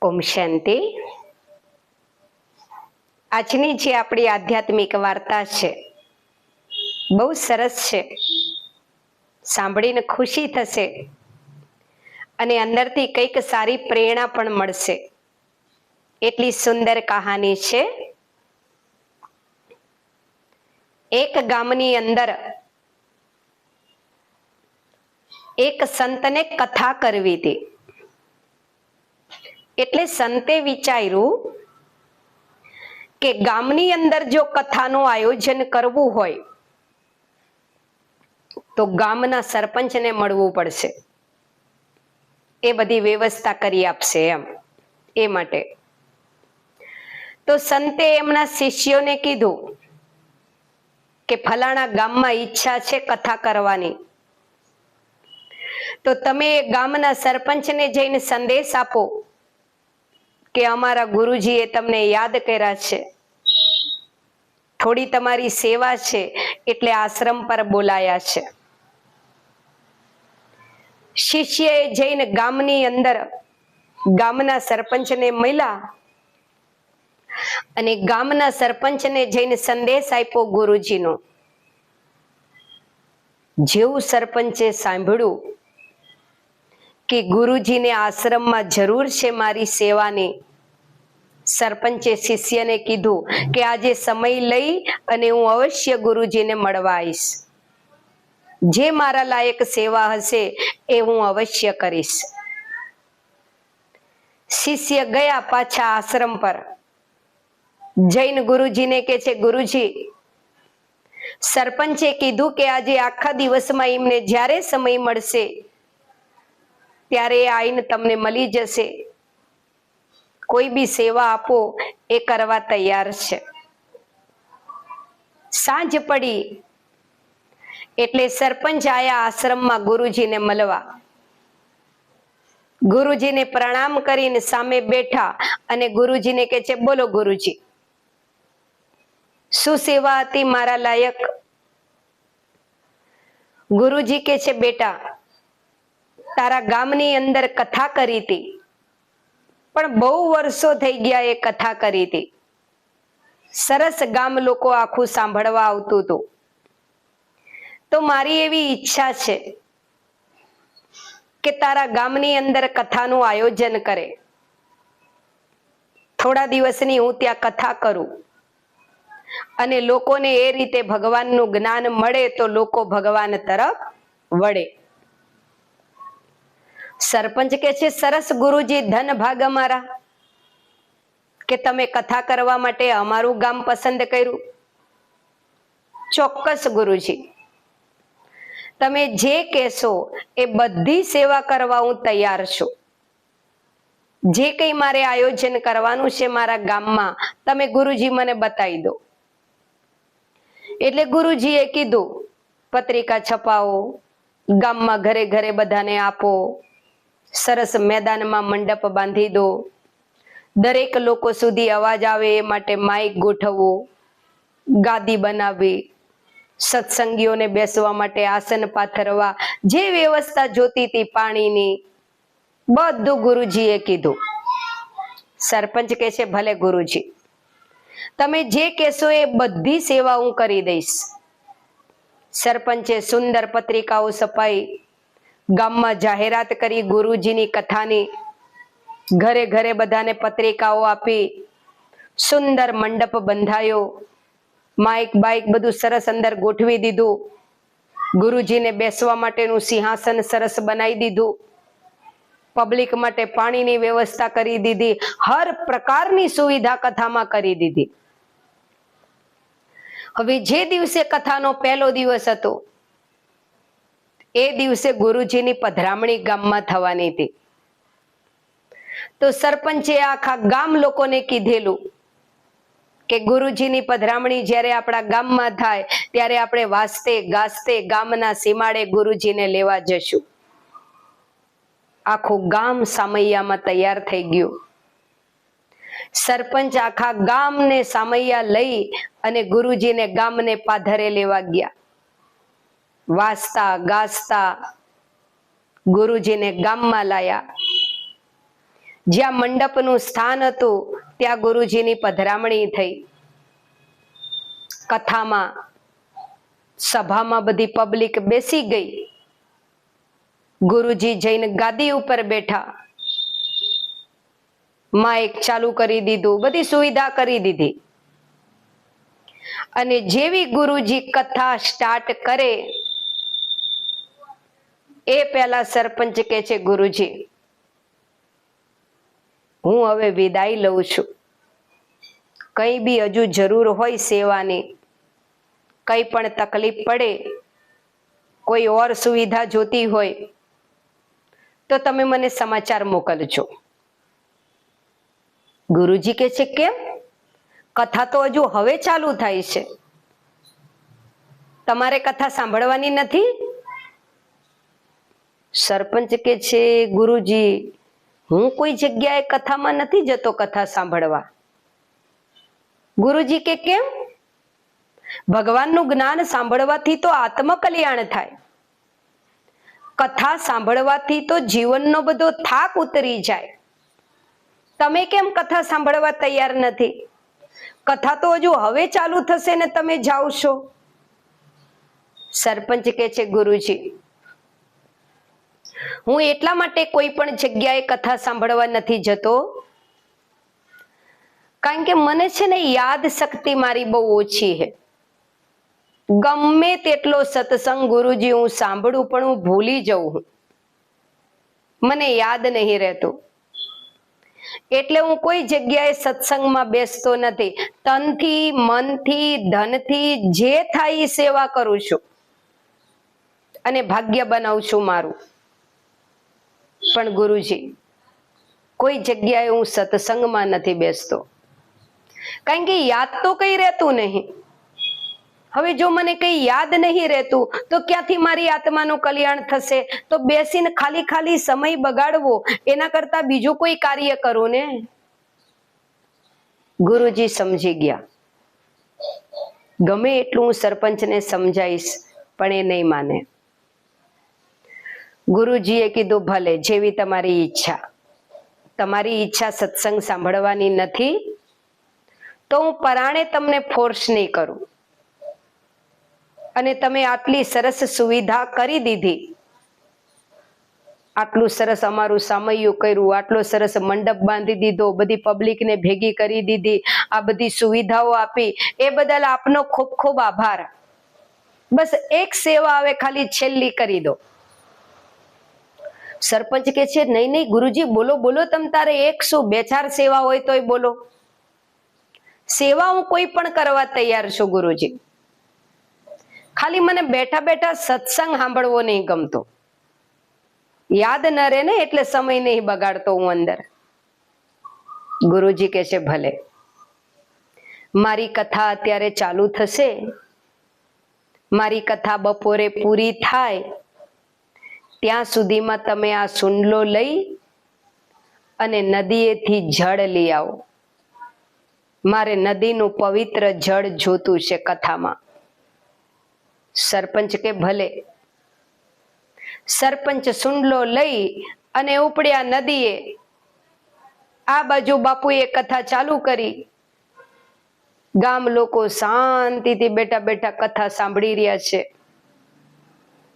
ઓમ શાંતિ। આજની જે આપણી આધ્યાત્મિક વાર્તા છે બહુ સરસ છે, સાંભળીને ખુશી થશે અને અંદરથી કંઈક સારી પ્રેરણા પણ મળશે, એટલી સુંદર કહાની છે। એક ગામની અંદર એક સંતને કથા કરવી હતી, એટલે સંતે વિચાર્યું કે ગામની અંદર જો કથાનું આયોજન કરવું હોય તો ગામના સરપંચને મળવું પડશે, એ બધી વ્યવસ્થા કરી આપશે એ માટે તો સંતે એમના શિષ્યોને કીધું કે ફલાણા ગામમાં ઈચ્છા છે કથા કરવાની, તો તમે ગામના સરપંચને જઈને સંદેશ આપો કે અમારા ગુરુજીએ તમને યાદ કર્યા છે, થોડી તમારી સેવા છે એટલે આશ્રમ પર બોલાયા છે। શિષ્યએ જઈને ગામની અંદર ગામના સરપંચને મળ્યા અને ગામના સરપંચને જઈને સંદેશ આપ્યો ગુરુજીનો। જેવું સરપંચે સાંભળ્યું કે ગુરુજીને આશ્રમમાં જરૂર છે મારી સેવાની, સરપંચે શિષ્યને કીધું કે આજે સમય લઈ અને હું અવશ્ય ગુરુજીને મળવા આવીશ, જે મારા લાયક સેવા હશે એ હું અવશ્ય કરીશ। શિષ્ય ગયા પાછા આશ્રમ પર જૈન ગુરુજીને કહે છે, ગુરુજી સરપંચે કીધું કે આજે આખા દિવસમાં એમને જ્યારે સમય મળશે ત્યારે આવીને તમને મળી જશે, કોઈ બી સેવા આપો એ કરવા તૈયાર છે। સાંજ પડી એટલે સરપંચ આયા આશ્રમમાં ગુરુજીને મળવા, ગુરુજીને પ્રણામ કરીને સામે બેઠા અને ગુરુજીને કહે છે, બોલો ગુરુજી શું સેવા હતી મારા લાયક? ગુરુજી કહે છે, બેટા તારા ગામની અંદર કથા કરી હતી, પણ બહુ વર્ષો થઈ ગયા એ કથા કરી હતી, સરસ ગામ લોકો આખું સાંભળવા આવતું હતું, તો મારી એવી ઈચ્છા છે કે તારા ગામની અંદર કથાનું આયોજન કરે, થોડા દિવસની હું ત્યાં કથા કરું અને લોકોને એ રીતે ભગવાનનું જ્ઞાન મળે તો લોકો ભગવાન તરફ વળે। સરપંચ કહે છે, સરસ ગુરુજી, ધન ભાગ અમારા કે તમે કથા કરવા માટે અમારું ગામ પસંદ કર્યું। ચોક્કસ ગુરુજી, તમે જે કહેશો એ બધી સેવા કરવા હું તૈયાર છું, જે કંઈ મારે આયોજન કરવાનું છે મારા ગામમાં તમે ગુરુજી મને બતાવી દો। એટલે ગુરુજીએ કીધું પત્રિકા છપાવો, ગામમાં ઘરે ઘરે બધાને આપો, સરસ મેદાનમાં મંડપ બાંધી દો, દરેક લોકો સુધી અવાજ આવે એ માટે માઇક ગોઠવવો, ગાદી બનાવવી, સત્સંગીઓને બેસવા માટે આસન પાથરવા, જે વ્યવસ્થા જોતી હતી પાણીની બધું ગુરુજીએ કીધું। સરપંચ કહે છે, ભલે ગુરુજી, તમે જે કહેશો એ બધી સેવા હું કરી દઈશ। સરપંચે સુંદર પત્રિકાઓ છપાઈ, ગામમાં જાહેરાત કરી ગુરુજીની કથાની, ઘરે ઘરે બધાને પત્રિકાઓ આપી, સુંદર મંડપ બંધાયો, માઇક બાઇક બધું સરસ અંદર ગોઠવી દીધું, ગુરુજીને બેસવા માટેનું સિંહાસન સરસ બનાવી દીધું, પબ્લિક માટે પાણીની વ્યવસ્થા કરી દીધી, હર પ્રકારની સુવિધા કથામાં કરી દીધી। હવે જે દિવસે કથાનો પહેલો દિવસ હતો એ દિવસે ગુરુજીની પધરામણી ગામમાં થવાની હતી, તો સરપંચે આખા ગામ લોકોને કીધેલું કે ગુરુજીની પધરામણી જ્યારે આપણા ગામમાં થાય ત્યારે આપણે વાજતે ગાજતે ગામના સીમાડે ગુરુજીને લેવા જશું। આખું ગામ સામૈયામાં તૈયાર થઈ ગયું। સરપંચ આખા ગામને સામૈયા લઈ અને ગુરુજીને ગામને પાધરે લેવા ગયા, વાજતા ગાજતા ગુરુજીને ગામમાં લાયા। જ્યાં મંડપનું સ્થાન હતું ત્યાં ગુરુજીની પધરામણી થઈ. કથામાં સભામાં બધી પબ્લિક બેસી ગઈ. ગુરુજી જઈને ગાદી ઉપર બેઠા. માઇક ચાલુ કરી દીધું, બધી સુવિધા કરી દીધી. અને જેવી ગુરુજી કથા સ્ટાર્ટ કરે એ પહેલા સરપંચ કહે છે, ગુરુજી હું હવે વિદાય લઉં છું. કઈ બી હજુ જરૂર હોય સેવાની, કઈ પણ તકલીફ પડે, કોઈ ઓર સુવિધા જોતી હોય તો તમે મને સમાચાર મોકલજો. ગુરુજી કહે છે, કેમ? કથા તો હજુ હવે ચાલુ થાય છે, તમારે કથા સાંભળવાની નથી? સરપંચ કહે છે, ગુરુજી હું કોઈ જગ્યાએ કથામાં નથી જતો કથા સાંભળવા. ગુરુજી કે કેમ? ભગવાનનું જ્ઞાન સાંભળવાથી તો આત્મકલ્યાણ થાય. કથા સાંભળવાથી તો જીવનનો બધો થાક ઉતરી જાય. તમે કેમ કથા સાંભળવા તૈયાર નથી? કથા તો હજુ હવે ચાલુ થશે ને તમે જાઓ છો. સરપંચ કહે છે, ગુરુજી હું એટલા માટે કોઈ પણ જગ્યાએ કથા સાંભળવા નથી જતો કારણ કે મને છે ને યાદ શક્તિ મારી બહુ ઓછી છે. ગમે તેટલો સત્સંગ ગુરુજી હું સાંભળું પણ હું ભૂલી જઉં, મને યાદ નહીં રહેતું. એટલે હું કોઈ જગ્યાએ સત્સંગમાં બેસતો નથી. તનથી, મનથી, ધનથી જે થાય એ સેવા કરું છું અને ભાગ્ય બનાવું છું મારું. પણ ગુરુજી કોઈ જગ્યાએ હું સત્સંગમાં નથી બેસતો કારણ કે યાદ તો કઈ રહેતું નહીં. હવે જો મને કઈ યાદ નહીં રહેતું તો ક્યાંથી મારી આત્માનું કલ્યાણ થશે? તો બેસીને ખાલી ખાલી સમય બગાડવો એના કરતા બીજું કોઈ કાર્ય કરું ને. ગુરુજી સમજી ગયા. ગમે એટલું હું સરપંચને સમજાઈશ પણ એ નહીં માને. ગુરુજીએ કીધું, ભલે જેવી તમારી ઈચ્છા. તમારી ઈચ્છા સત્સંગ સાંભળવાની નથી તો હું પરાણે તમને ફોર્સ નહીં કરું. અને તમે આટલી સરસ સુવિધા કરી દીધી, આટલું સરસ અમારું સામૈયું કર્યું, આટલો સરસ મંડપ બાંધી દીધો, બધી પબ્લિકને ભેગી કરી દીધી, આ બધી સુવિધાઓ આપી, એ બદલ આપનો ખૂબ ખૂબ આભાર. બસ એક સેવા આવે ખાલી છેલ્લી કરી દો. સરપંચ કે છે, નહીં નહીં ગુરુજી બોલો બોલો, તમ તારે એક શું 2-4 સેવા હોય તોય બોલો. સેવા હું કોઈ પણ કરવા તૈયાર છું ગુરુજી, ખાલી મને બેઠા બેઠા સત્સંગ સાંભળવો નહીં ગમતો. યાદ ન રહે ને એટલે સમય નહીં બગાડતો હું અંદર. ગુરુજી કહે છે, ભલે મારી કથા અત્યારે ચાલુ થશે, મારી કથા બપોરે પૂરી થાય ત્યાં સુધીમાં તમે આ સુંડલો લઈ અને નદીએથી જળ લઈ આવો. મારે નદીનું પવિત્ર જળ જોતું છે કથામાં. સરપંચ કે ભલે. સરપંચ સુંડલો લઈ અને ઉપડ્યા નદીએ. આ બાજુ બાપુએ કથા ચાલુ કરી. ગામ લોકો શાંતિથી બેઠા બેઠા કથા સાંભળી રહ્યા છે.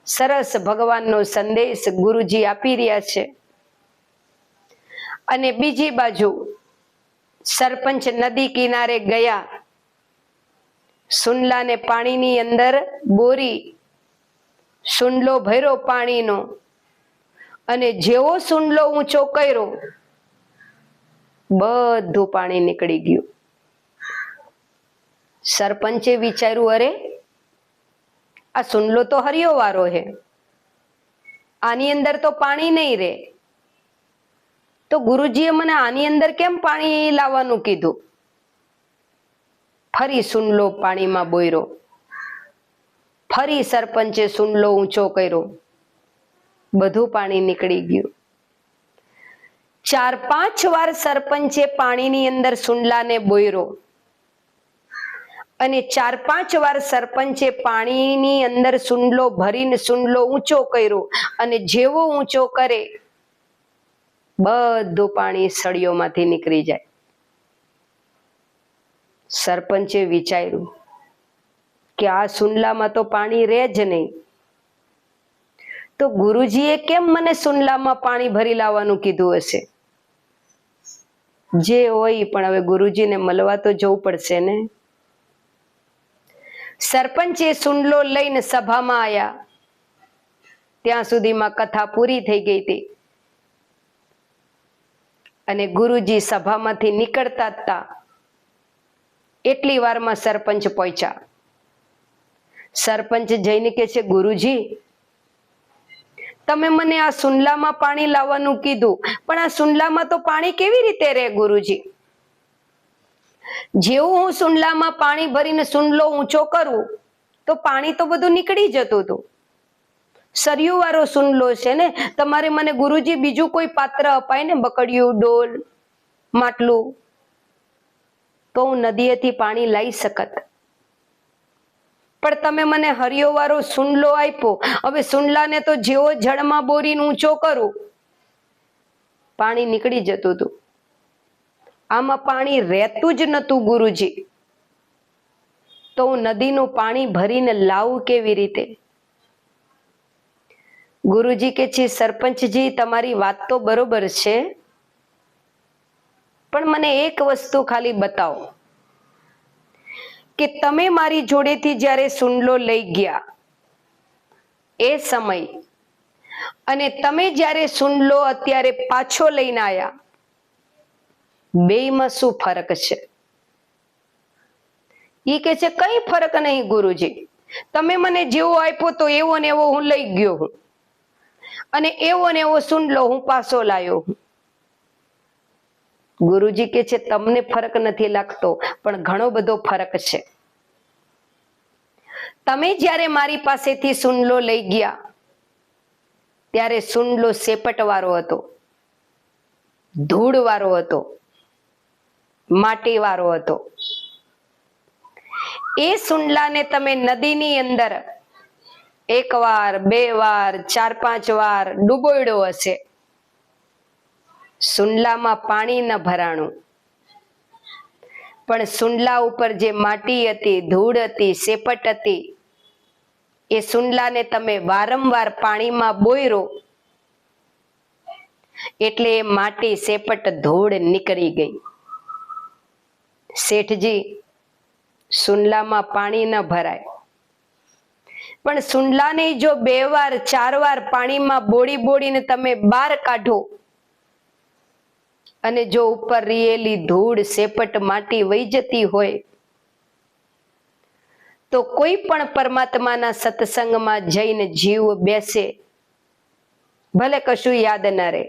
સરસ ભગવાનનો સંદેશ ગુરુજી આપી રહ્યા છે. અને બીજી બાજુ સરપંચ નદી કિનારે ગયા. સુંડલાને પાણીની અંદર બોરી સુંડલો ભર્યો પાણીનો, અને જેવો સુંડલો ઊંચો કર્યો બધું પાણી નીકળી ગયું. સરપંચે વિચાર્યું, અરે આ સુંડલો તો હરિયો વારો હે, આની અંદર તો પાણી નહીં રે. તો ગુરુજીએ મને આની અંદર કેમ પાણી લાવવાનું કીધું? ફરી સુંડલો પાણીમાં બોયરો. ફરી સરપંચે સુંડલો ઊંચો કર્યો, બધું પાણી નીકળી ગયું. 4-5 વાર સરપંચે પાણીની અંદર સુંડલાને બોયરો, અને 4-5 વાર સરપંચે પાણીની અંદર સુંડલો ભરીને સુંડલો ઊંચો કર્યો. અને જેવો ઊંચો કરે બધું પાણી સળિયોમાંથી નીકળી જાય. સરપંચે વિચાર્યું કે આ સુનલામાં તો પાણી રહે જ નહીં, તો ગુરુજીએ કેમ મને સુનલામાં પાણી ભરી લાવવાનું કીધું હશે? જે હોય પણ હવે ગુરુજીને મળવા તો જવું પડશે ને. સરપંચે સુનલો લઈને સભામાં આવ્યા. ત્યાં સુધીમાં કથા પૂરી થઈ ગઈ હતી અને ગુરુજી સભામાંથી નીકળતા હતા એટલી વારમાં સરપંચ પહોંચ્યા. સરપંચ જઈને કહે છે, ગુરુજી તમે મને આ સુનલામાં પાણી લાવવાનું કીધું, પણ આ સુનલામાં તો પાણી કેવી રીતે રહે ગુરુજી? જેવું હું સુનલામાં પાણી ભરીને સુનલો ઊંચો કરું તો પાણી તો બધું નીકળી જતું હતું. સરિયું વાળો સુનલો છે ને, તમારે મને ગુરુજી બીજું કોઈ પાત્ર અપાય ને, બકડિયું, ડોલ, માટલું, તો હું નદીએથી પાણી લાવી શકત. પણ તમે મને હરિયો વાળો સુનલો આપ્યો. હવે સુનલાને તો જેવો જળમાં બોરીને ઊંચો કરું પાણી નીકળી જતું હતું. આમાં પાણી રહેતું જ નતું ગુરુજી, તો હું નદીનું પાણી ભરીને લાવું કેવી રીતે? ગુરુજી કે છે, સરપંચજી તમારી વાત તો બરોબર છે, પણ મને એક વસ્તુ ખાલી બતાવો કે તમે મારી જોડેથી જ્યારે સુનલો લઈ ગયા એ સમય અને તમે જ્યારે સુનલો અત્યારે પાછો લઈને આવ્યા, બેયમાં શું ફરક છે? ઈ કે છે, કઈ ફરક નહીં ગુરુજી, તમે મને જેવો આપ્યો તો એવો ને એવો હું લઈ ગયો હું, અને એવો ને એવો સુનલો હું પાછો લાયો હું. ગુરુજી કે છે, તમને ફરક નથી લાગતો, પણ ઘણો બધો ફરક છે. તમે જ્યારે મારી પાસેથી સુનલો લઈ ગયા ત્યારે સુનલો સેપટ વાળો હતો, ધૂળ વાળો હતો, માટી વાળો હતો. એ સુનલાને તમે નદીની અંદર 1 વાર 2 વાર 4 5 વાર ડૂબોળ્યો હશે, સુનલામાં પાણી ન ભરાણું, પણ સુનલા ઉપર જે માટી હતી, ધૂળ હતી, સેપટ હતી, એ સુનલાને તમે વારંવાર પાણીમાં બોયરો એટલે એ માટી, સેપટ, ધૂળ નીકળી ગઈ. શેઠજી, સુનલામાં પાણી ન ભરાય, પણ સુનલાને જો 2 વાર 4 વાર પાણીમાં બોળીને તમે બહાર કાઢો અને જો ઉપર રીયેલી ધૂળ, સેપટ, માટી વહી જતી હોય તો કોઈ પણ પરમાત્માના સત્સંગમાં જઈને જીવ બેસે, ભલે કશું યાદ ન રહે,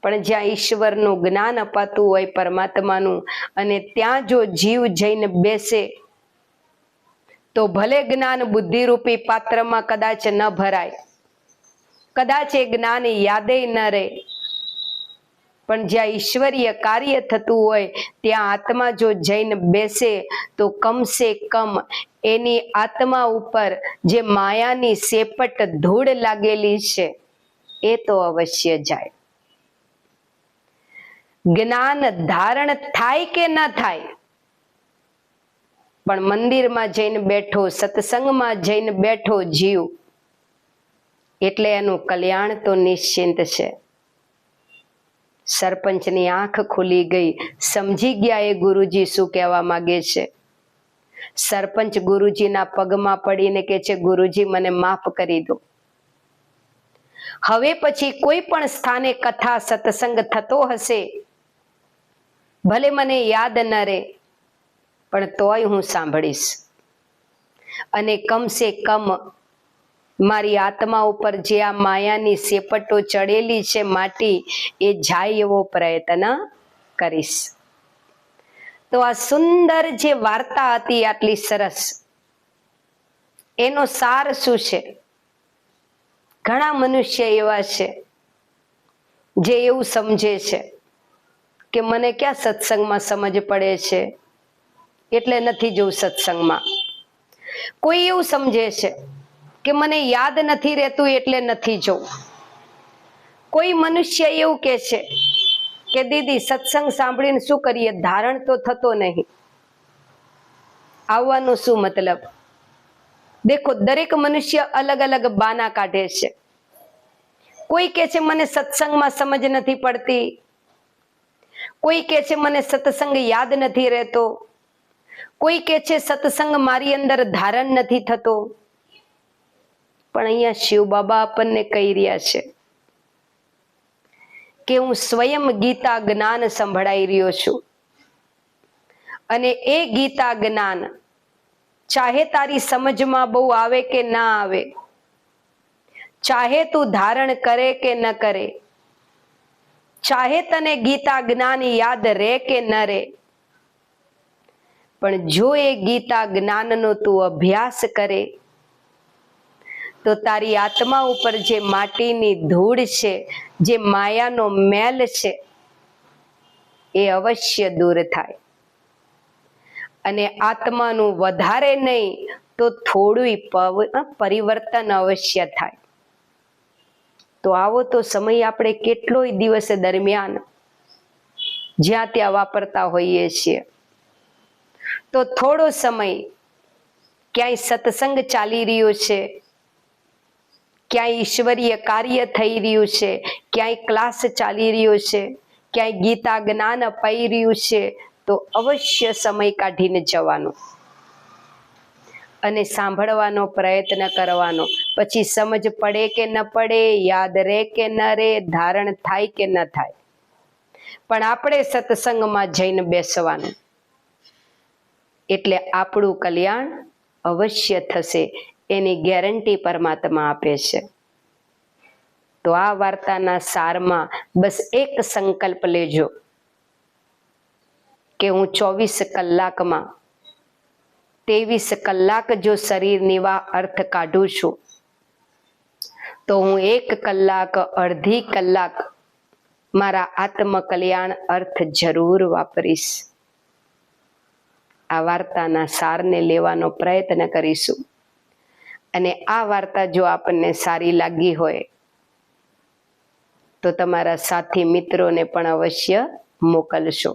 પણ જ્યાં ઈશ્વરનું જ્ઞાન અપાતું હોય, પરમાત્માનું, અને ત્યાં જો જીવ જઈને બેસે તો ભલે જ્ઞાન બુદ્ધિરૂપી પાત્રમાં કદાચ ન ભરાય, કદાચ એ જ્ઞાન યાદે ન રહે, પણ જ્યાં ઈશ્વરીય કાર્ય થતું હોય ત્યાં આત્મા જો જઈને બેસે તો કમસે કમ એની આત્મા ઉપર જે માયાની સેપટ, ધૂળ લાગેલી છે એ તો અવશ્ય જાય. જ્ઞાન ધારણ થાય કે ન થાય, પણ મંદિરમાં જઈને બેઠો, સત્સંગમાં જઈને બેઠો જીવ એટલે એનું કલ્યાણ તો નિશ્ચિંત છે. સરપંચની આંખ ખુલી ગઈ, સમજી ગયા એ ગુરુજી શું કહેવા માંગે છે. સરપંચ ગુરુજીના પગમાં પડીને કહે છે, ગુરુજી મને માફ કરી દો. હવે પછી કોઈ પણ સ્થાને કથા સત્સંગ થતો હશે, ભલે મને યાદ ન રહે, પણ તોય હું સાંભળીશ, અને કમસે કમ મારી આત્મા ઉપર જે આ માયાની સેપટો ચડેલી છે, માટી, એ જાય એવો પ્રયત્ન કરીશ. તો આ સુંદર જે વાર્તા હતી, આટલી સરસ, એનો સાર શું છે? ઘણા મનુષ્ય એવા છે જે એવું સમજે છે કે મને ક્યાં સત્સંગમાં સમજ પડે છે એટલે નથી જવું સત્સંગમાં. કોઈ એવું સમજે છે કે મને યાદ નથી રહેતું એટલે નથી જવું. કોઈ મનુષ્ય એવું કહે છે કે દીદી સત્સંગ સાંભળીને શું કરીએ, ધારણ તો થતો નહીં, આવવાનો શું મતલબ? દેખો, દરેક મનુષ્ય અલગ અલગ બાના કાઢે છે. કોઈ કહે છે મને સત્સંગમાં સમજ નથી પડતી, કોઈ કહે છે મને સત્સંગ યાદ નથી રહેતો, કોઈ કહે છે સત્સંગ મારી અંદર ધારણ નથી થતો. પણ અહીંયા શિવ બાબા આપણને કહી રહ્યા છે કે હું સ્વયં ગીતા જ્ઞાન સંભળાઈ રહ્યો છું, અને એ ગીતા જ્ઞાન ચાહે તારી સમજમાં બહુ આવે કે ના આવે, ચાહે તું ધારણ કરે કે ન કરે, ચાહે તને ગીતા જ્ઞાન યાદ રહે કે ન રહે, પણ જો એ ગીતા જ્ઞાનનો તું અભ્યાસ કરે તો તારી આત્મા ઉપર જે માટીની ધૂળ છે, જે માયાનો મેલ છે, એ અવશ્ય દૂર થાય. અને આત્માનું વધારે નહીં તો થોડું પરિવર્તન અવશ્ય થાય. તો આવો તો સમય આપણે કેટલોય દિવસ દરમિયાન જ્યાં ત્યાં વાપરતા હોઈએ છીએ. તો થોડો સમય ક્યાંય સત્સંગ ચાલી રહ્યો છે, ક્યાંય ઈશ્વરીય કાર્ય થઈ રહ્યું છે, ક્યાંય ક્લાસ ચાલી રહ્યો છે, ક્યાંય ગીતા જ્ઞાન અપાઈ રહ્યું છે, તો અવશ્ય સમય કાઢીને જવાનો અને સાંભળવાનો પ્રયત્ન કરવાનો. પછી સમજ પડે કે ન પડે, યાદ રહે કે ન રહે, ધારણ થાય કે ન થાય, પણ આપણે સત્સંગમાં જઈને બેસવાનું, એટલે આપણું કલ્યાણ અવશ્ય થશે, એની ગેરંટી પરમાત્મા આપે છે. તો આ વાર્તાના સારમાં બસ એક સંકલ્પ લેજો કે હું 24 કલાકમાં 23 કલાક જો શરીર નિવાહ અર્થ કાઢું છું, તો હું 1 કલાક અડધી કલાક મારા આત્મકલ્યાણ અર્થ જરૂર વાપરીશ. આ વાર્તાના સારને લેવાનો પ્રયત્ન કરીશું. અને આ વાર્તા જો આપણને સારી લાગી હોય તો તમારા સાથી મિત્રોને પણ અવશ્ય મોકલશો.